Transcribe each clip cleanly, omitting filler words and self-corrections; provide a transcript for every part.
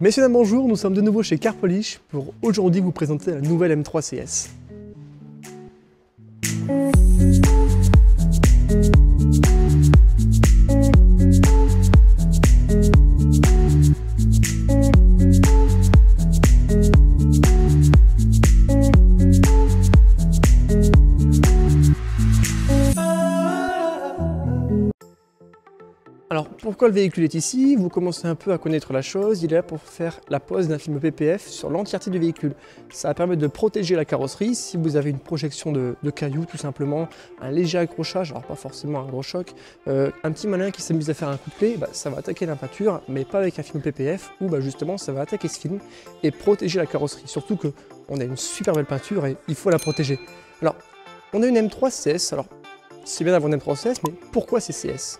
Messieurs, dames, bonjour, nous sommes de nouveau chez Car Polish pour aujourd'hui vous présenter la nouvelle M3 CS. Alors pourquoi le véhicule est ici? Vous commencez un peu à connaître la chose, il est là pour faire la pose d'un film PPF sur l'entièreté du véhicule. Ça va permettre de protéger la carrosserie si vous avez une projection de cailloux tout simplement, un léger accrochage, alors pas forcément un gros choc, un petit malin qui s'amuse à faire un coup de clé, ça va attaquer la peinture, mais pas avec un film PPF où justement ça va attaquer ce film et protéger la carrosserie. Surtout qu'on a une super belle peinture et il faut la protéger. Alors on a une M3 CS, alors c'est bien d'avoir une M3 CS, mais pourquoi c'est CS?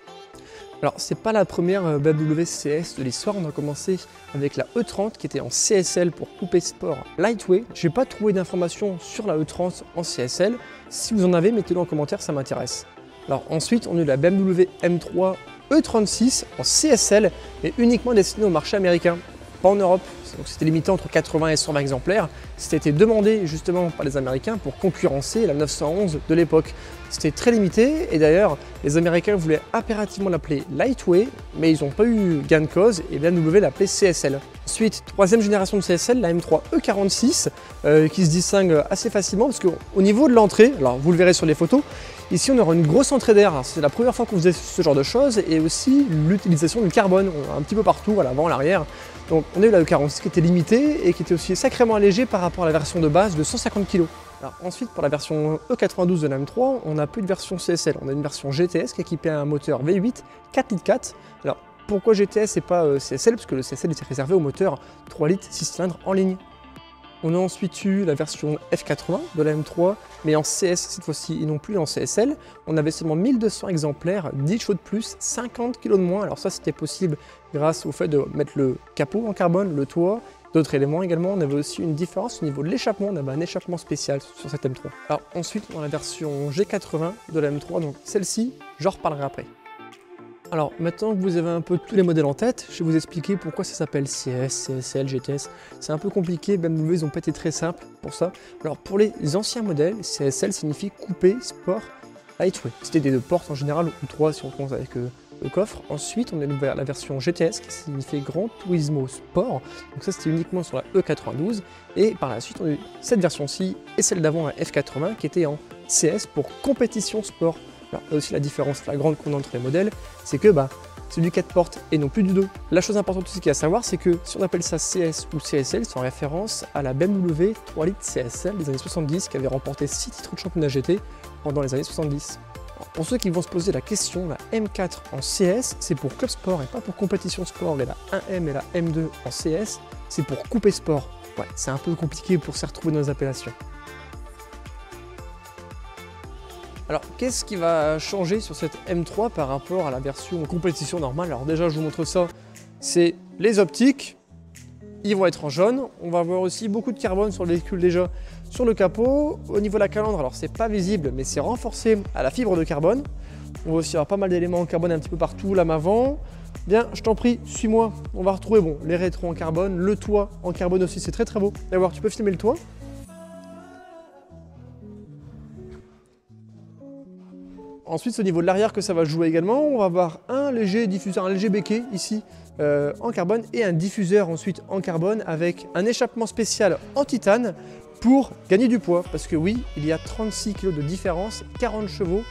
Alors, c'est pas la première BMW CS de l'histoire, on a commencé avec la E30 qui était en CSL pour coupé sport lightweight. J'ai pas trouvé d'informations sur la E30 en CSL, si vous en avez, mettez-le en commentaire, ça m'intéresse. Alors ensuite, on a eu la BMW M3 E36 en CSL, mais uniquement destinée au marché américain, pas en Europe. Donc c'était limité entre 80 et 120 exemplaires. C'était été demandé justement par les Américains pour concurrencer la 911 de l'époque. C'était très limité et d'ailleurs les Américains voulaient impérativement l'appeler Lightweight, mais ils n'ont pas eu gain de cause et BMW l'appelait CSL. Ensuite, troisième génération de CSL, la M3 E46 qui se distingue assez facilement parce qu'au niveau de l'entrée, alors vous le verrez sur les photos, ici on aura une grosse entrée d'air, c'est la première fois qu'on faisait ce genre de choses et aussi l'utilisation du carbone, un petit peu partout, à l'avant, à l'arrière. Donc on a eu la E46 qui était limitée et qui était aussi sacrément allégée par rapport à la version de base de 150 kg. Alors ensuite pour la version E92 de la M3, on n'a plus de version CSL, on a une version GTS qui est équipée à un moteur V8 4,4 litres. Alors pourquoi GTS et pas CSL? Parce que le CSL était réservé au moteur 3 litres 6 cylindres en ligne. On a ensuite eu la version F80 de la M3, mais en CS cette fois-ci et non plus en CSL. On avait seulement 1200 exemplaires, 10 chevaux de plus, 50 kg de moins. Alors ça c'était possible grâce au fait de mettre le capot en carbone, le toit, d'autres éléments également. On avait aussi une différence au niveau de l'échappement, on avait un échappement spécial sur cette M3. Alors ensuite on a la version G80 de la M3, donc celle-ci, j'en reparlerai après. Alors maintenant que vous avez un peu tous les modèles en tête, je vais vous expliquer pourquoi ça s'appelle CS, CSL, GTS. C'est un peu compliqué, BMW ils n'ont pas été très simples pour ça. Alors pour les anciens modèles, CSL signifie coupé, sport, lightweight. C'était des 2 portes en général, ou 3 si on commence avec le coffre. Ensuite on a ouvert la version GTS qui signifie Gran Turismo Sport. Donc ça c'était uniquement sur la E92. Et par la suite on a eu cette version-ci et celle d'avant, la F80, qui était en CS pour compétition sport. Alors, là aussi la différence flagrante qu'on a entre les modèles, c'est que c'est du 4 portes et non plus du 2. La chose importante aussi qu'il y a à savoir, c'est que si on appelle ça CS ou CSL, c'est en référence à la BMW 3 litres CSL des années 70 qui avait remporté 6 titres de championnat GT pendant les années 70. Alors, pour ceux qui vont se poser la question, la M4 en CS, c'est pour club sport et pas pour compétition sport, et la 1M et la M2 en CS, c'est pour couper sport. Ouais, c'est un peu compliqué pour s'y retrouver dans les appellations. Alors, qu'est-ce qui va changer sur cette M3 par rapport à la version compétition normale? Alors déjà, je vous montre ça, c'est les optiques, ils vont être en jaune. On va avoir aussi beaucoup de carbone sur le véhicule déjà sur le capot. Au niveau de la calandre, alors c'est pas visible, mais c'est renforcé à la fibre de carbone. On va aussi avoir pas mal d'éléments en carbone un petit peu partout, lame avant. Bien, je t'en prie, suis-moi. On va retrouver les rétros en carbone, le toit en carbone aussi, c'est très très beau. D'ailleurs, tu peux filmer le toit. Ensuite, c'est au niveau de l'arrière que ça va jouer également. On va avoir un léger diffuseur, un léger béquet ici en carbone et un diffuseur ensuite en carbone avec un échappement spécial en titane pour gagner du poids. Parce que oui, il y a 36 kg de différence, 40 chevaux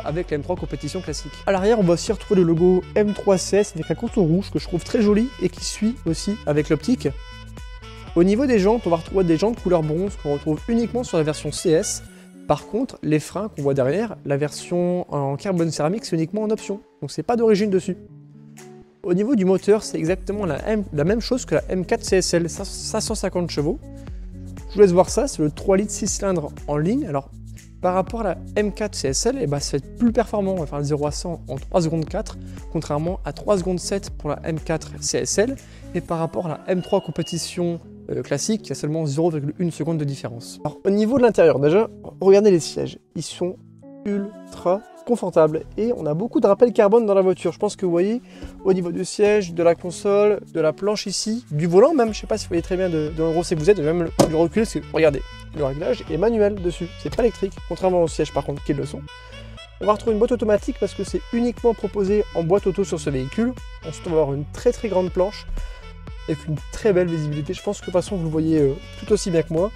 avec la M3 compétition classique. À l'arrière, on va aussi retrouver le logo M3 CS avec un contour rouge que je trouve très joli et qui suit aussi avec l'optique. Au niveau des jantes, on va retrouver des jantes couleur bronze qu'on retrouve uniquement sur la version CS. Par contre, les freins qu'on voit derrière, la version en carbone céramique, c'est uniquement en option. Donc c'est pas d'origine dessus. Au niveau du moteur, c'est exactement la même chose que la M4 CSL, 550 chevaux. Je vous laisse voir ça, c'est le 3 litres 6 cylindres en ligne. Alors, par rapport à la M4 CSL, c'est plus performant. On va faire le 0 à 100 en 3 secondes 4, contrairement à 3 secondes 7 pour la M4 CSL. Et par rapport à la M3 compétition classique, il y a seulement 0,1 seconde de différence. Alors, au niveau de l'intérieur, déjà, regardez les sièges. Ils sont ultra confortable. Et on a beaucoup de rappels carbone dans la voiture. Je pense que vous voyez au niveau du siège, de la console, de la planche ici, du volant même. Je ne sais pas si vous voyez très bien de l'endroit où vous êtes, même le recul, parce que regardez, le réglage est manuel dessus. C'est pas électrique, contrairement au siège par contre qui le sont. On va retrouver une boîte automatique parce que c'est uniquement proposé en boîte auto sur ce véhicule. Ensuite, on va avoir une très grande planche avec une très belle visibilité. Je pense que de toute façon, vous le voyez tout aussi bien que moi.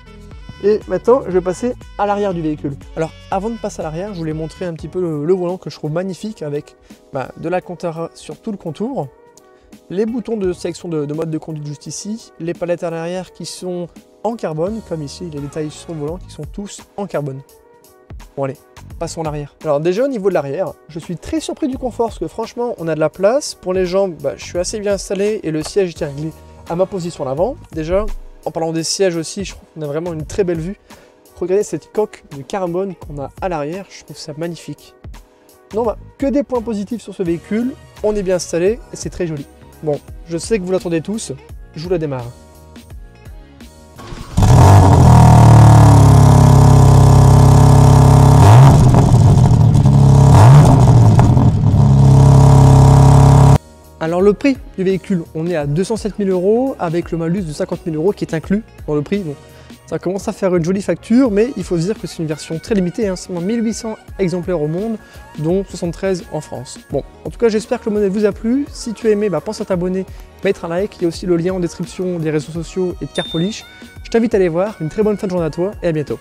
Et maintenant, je vais passer à l'arrière du véhicule. Alors, avant de passer à l'arrière, je voulais montrer un petit peu le volant que je trouve magnifique avec de l'Alcantara sur tout le contour, les boutons de sélection de mode de conduite juste ici, les palettes à l'arrière qui sont en carbone, comme ici, les détails sur le volant qui sont tous en carbone. Bon allez, passons à l'arrière. Alors déjà au niveau de l'arrière, je suis très surpris du confort parce que franchement, on a de la place. Pour les jambes, je suis assez bien installé et le siège est réglé à ma position à l'avant. Déjà, en parlant des sièges aussi, je trouve qu'on a vraiment une très belle vue. Regardez cette coque de carbone qu'on a à l'arrière, je trouve ça magnifique. Non, que des points positifs sur ce véhicule, on est bien installé et c'est très joli. Bon, je sais que vous l'attendez tous, je vous la démarre. Alors le prix du véhicule, on est à 207 000 € avec le malus de 50 000 € qui est inclus dans le prix. Donc, ça commence à faire une jolie facture, mais il faut se dire que c'est une version très limitée, seulement 1800 exemplaires au monde, dont 73 en France. Bon, en tout cas j'espère que le modèle vous a plu. Si tu as aimé, pense à t'abonner, mettre un like, il y a aussi le lien en description des réseaux sociaux et de Car Polish. Je t'invite à aller voir, une très bonne fin de journée à toi et à bientôt.